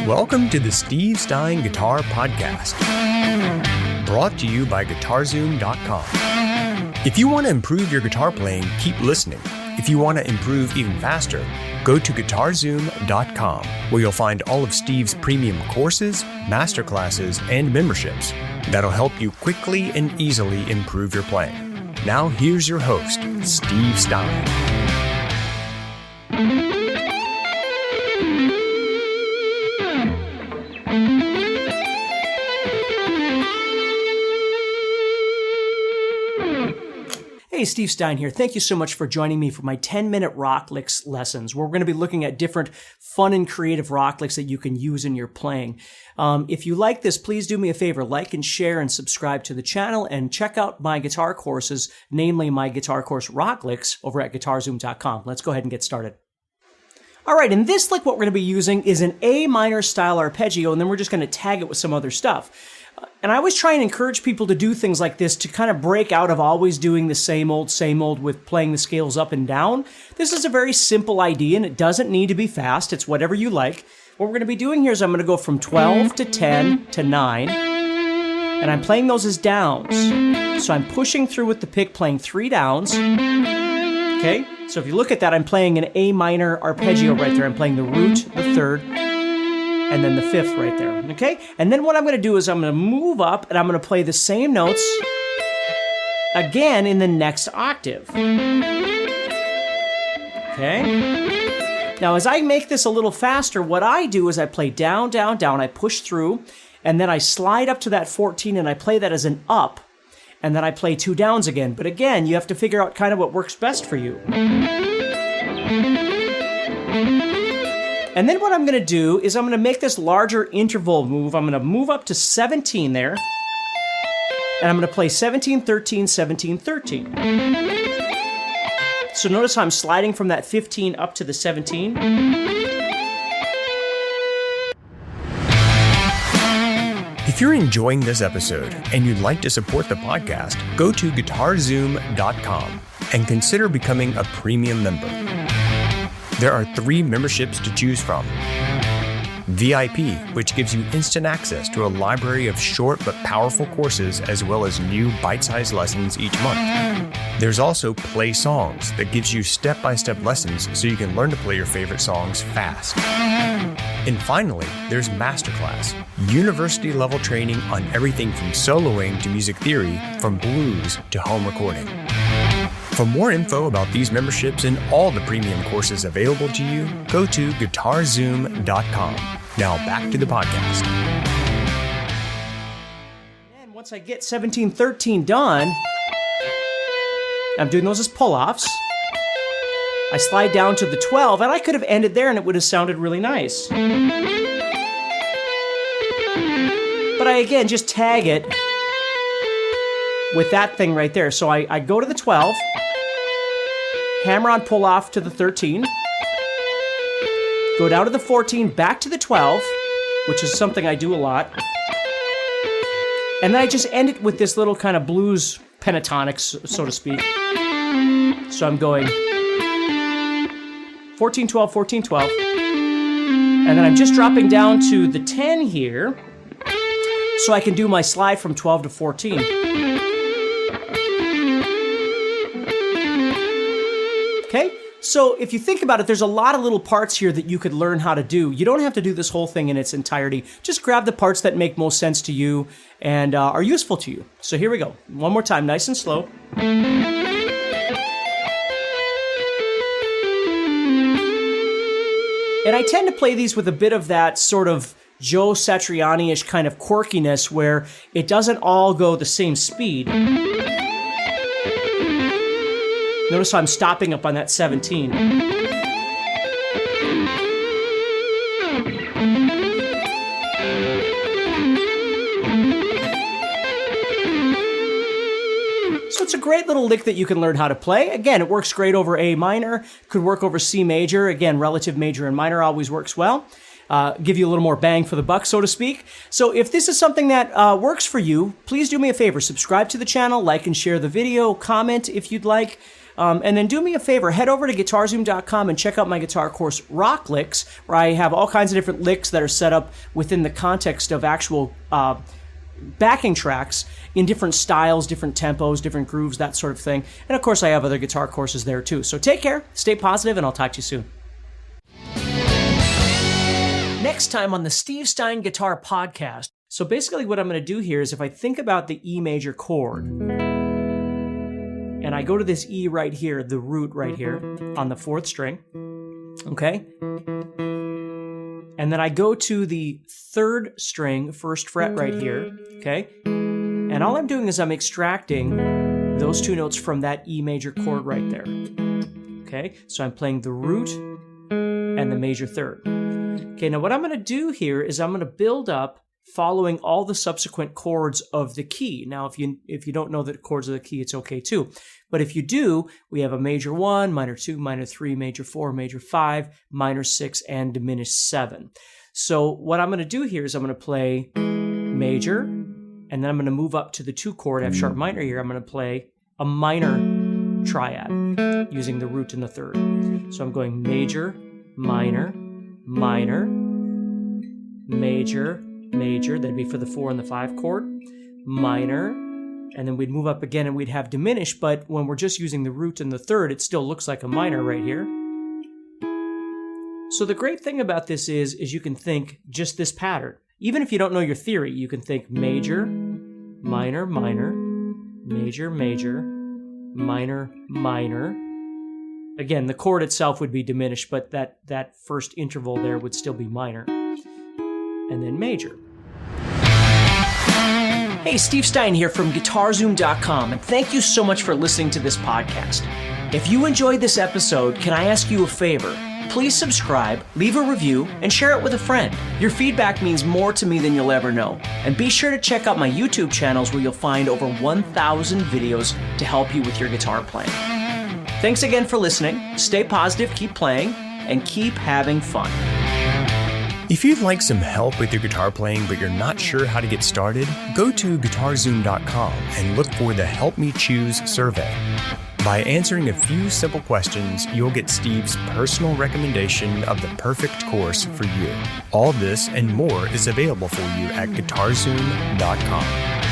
Welcome to the Steve Stein Guitar Podcast, brought to you by GuitarZoom.com. If you want to improve your guitar playing, keep listening. If you want to improve even faster, go to GuitarZoom.com, where you'll find all of Steve's premium courses, masterclasses, and memberships that'll help you quickly and easily improve your playing. Now here's your host, Steve Stein. Hey, Steve Stein here. Thank you so much for joining me for my 10-minute rock licks lessons, where we're going to be looking at different fun and creative rock licks that you can use in your playing. If you like this, please do me a favor, like and share and subscribe to the channel, and check out my guitar courses, namely my guitar course Rock Licks over at GuitarZoom.com. Let's go ahead and get started. All right, in this lick, what we're going to be using is an A minor style arpeggio, and then we're just going to tag it with some other stuff. And I always try and encourage people to do things like this to kind of break out of always doing the same old with playing the scales up and down. This is a very simple idea, and it doesn't need to be fast. It's whatever you like. What we're going to be doing here is I'm going to go from 12 to 10 to 9, and I'm playing those as downs. So I'm pushing through with the pick, playing 3 downs. Okay? So if you look at that, I'm playing an A minor arpeggio right there. I'm playing the root, the 3rd, and then the 5th right there, okay? And then what I'm going to do is I'm going to move up, and I'm going to play the same notes again in the next octave. Okay? Now, as I make this a little faster, what I do is I play down, down, down, I push through, and then I slide up to that 14, and I play that as an up, and then I play 2 downs again. But again, you have to figure out kind of what works best for you. And then what I'm going to do is I'm going to make this larger interval move. I'm going to move up to 17 there. And I'm going to play 17, 13, 17, 13. So notice how I'm sliding from that 15 up to the 17. If you're enjoying this episode and you'd like to support the podcast, go to GuitarZoom.com and consider becoming a premium member. There are 3 memberships to choose from. VIP, which gives you instant access to a library of short but powerful courses as well as new bite-sized lessons each month. There's also Play Songs that gives you step-by-step lessons so you can learn to play your favorite songs fast. And finally, there's Masterclass, university-level training on everything from soloing to music theory, from blues to home recording. For more info about these memberships and all the premium courses available to you, go to GuitarZoom.com. Now back to the podcast. And once I get 17, 13 done, I'm doing those as pull-offs. I slide down to the 12, and I could have ended there and it would have sounded really nice. But I, again, just tag it with that thing right there. So I go to the 12, hammer on pull off to the 13, go down to the 14, back to the 12, which is something I do a lot, and then I just end it with this little kind of blues pentatonic, so to speak. So I'm going 14, 12, 14, 12, and then I'm just dropping down to the 10 here, so I can do my slide from 12 to 14. Okay, so if you think about it, there's a lot of little parts here that you could learn how to do. You don't have to do this whole thing in its entirety. Just grab the parts that make most sense to you and are useful to you. So here we go. One more time, nice and slow. And I tend to play these with a bit of that sort of Joe Satriani-ish kind of quirkiness where it doesn't all go the same speed. Notice how I'm stopping up on that 17. So it's a great little lick that you can learn how to play. Again, it works great over A minor, could work over C major. Again, relative major and minor always works well. Give you a little more bang for the buck, so to speak. So if this is something that works for you, please do me a favor. Subscribe to the channel, like and share the video, comment if you'd like. And then do me a favor, head over to GuitarZoom.com and check out my guitar course, Rock Licks, where I have all kinds of different licks that are set up within the context of actual backing tracks in different styles, different tempos, different grooves, that sort of thing. And of course, I have other guitar courses there too. So take care, stay positive, and I'll talk to you soon. Next time on the Steve Stein Guitar Podcast. So basically what I'm going to do here is if I think about the E major chord, and I go to this E right here, the root right here on the 4th string, okay? And then I go to the 3rd string, 1st fret right here, okay? And all I'm doing is I'm extracting those 2 notes from that E major chord right there, okay? So I'm playing the root and the major 3rd. Okay, now what I'm going to do here is I'm going to build up following all the subsequent chords of the key. Now, if you don't know the chords of the key, it's okay too. But if you do, we have a major 1, minor 2, minor 3, major 4, major 5, minor 6, and diminished 7. So what I'm going to do here is I'm going to play major, and then I'm going to move up to the 2 chord F sharp minor here. I'm going to play a minor triad using the root and the 3rd. So I'm going major, minor, minor, major, major, that'd be for the 4 and the 5 chord, minor, and then we'd move up again and we'd have diminished, but when we're just using the root and the 3rd, it still looks like a minor right here. So the great thing about this is you can think just this pattern. Even if you don't know your theory, you can think major, minor, minor, major, major, minor, minor. Again, the chord itself would be diminished, but that first interval there would still be minor. And then major. Hey, Steve Stein here from GuitarZoom.com, and thank you so much for listening to this podcast. If you enjoyed this episode, can I ask you a favor? Please subscribe, leave a review, and share it with a friend. Your feedback means more to me than you'll ever know. And be sure to check out my YouTube channels where you'll find over 1,000 videos to help you with your guitar playing. Thanks again for listening. Stay positive, keep playing, and keep having fun. If you'd like some help with your guitar playing but you're not sure how to get started, go to GuitarZoom.com and look for the Help Me Choose survey. By answering a few simple questions, you'll get Steve's personal recommendation of the perfect course for you. All this and more is available for you at GuitarZoom.com.